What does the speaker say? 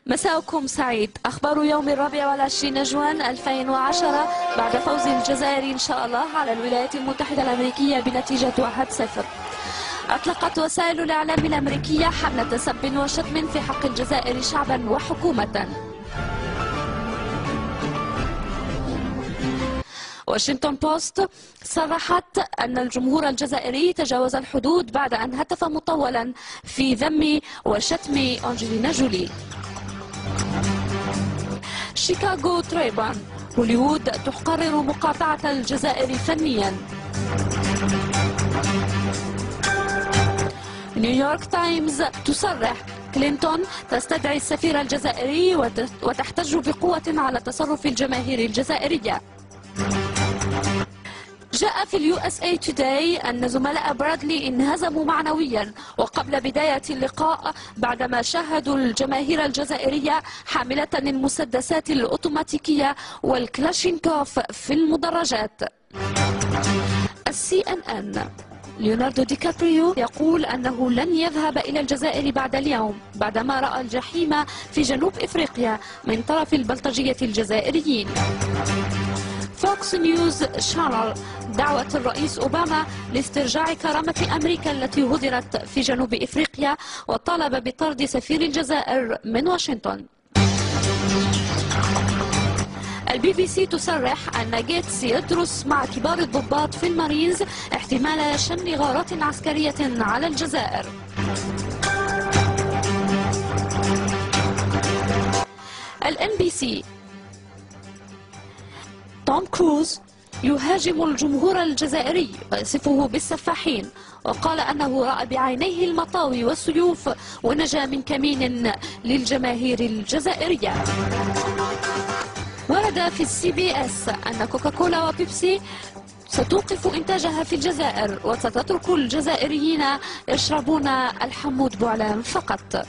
مساءكم سعيد. أخبار يوم 24 جوان 2010 بعد فوز الجزائر إن شاء الله على الولايات المتحدة الأمريكية بنتيجة 1-0. أطلقت وسائل الإعلام الأمريكية حملة سب وشتم في حق الجزائر شعبا وحكومة. واشنطن بوست صرحت أن الجمهور الجزائري تجاوز الحدود بعد أن هتف مطولا في ذم وشتم أنجلينا جولي. شيكاغو تريبون هوليوود تقرر مقاطعة الجزائر فنيا. نيويورك تايمز تصرح كلينتون تستدعي السفير الجزائري وتحتج بقوة على تصرف الجماهير الجزائرية. جاء في USA Today أن زملاء برادلي انهزموا معنويا وقبل بداية اللقاء بعدما شاهدوا الجماهير الجزائرية حاملة المسدسات الأوتوماتيكية والكلاشينكوف في المدرجات. CNN ليوناردو دي كابريو يقول أنه لن يذهب إلى الجزائر بعد اليوم بعدما رأى الجحيم في جنوب إفريقيا من طرف البلطجية الجزائريين. فوكس نيوز شانل دعوة الرئيس أوباما لاسترجاع كرامة أمريكا التي هدرت في جنوب إفريقيا وطالب بطرد سفير الجزائر من واشنطن. الBBC تصرح أن جيتس يدرس مع كبار الضباط في المارينز احتمال شن غارات عسكرية على الجزائر. NBC توم كروز يهاجم الجمهور الجزائري ويصفه بالسفاحين وقال أنه رأى بعينيه المطاوي والسيوف ونجا من كمين للجماهير الجزائرية. ورد في CBS أن كوكاكولا وبيبسي ستوقف إنتاجها في الجزائر وستترك الجزائريين يشربون الحمود بوعلام فقط.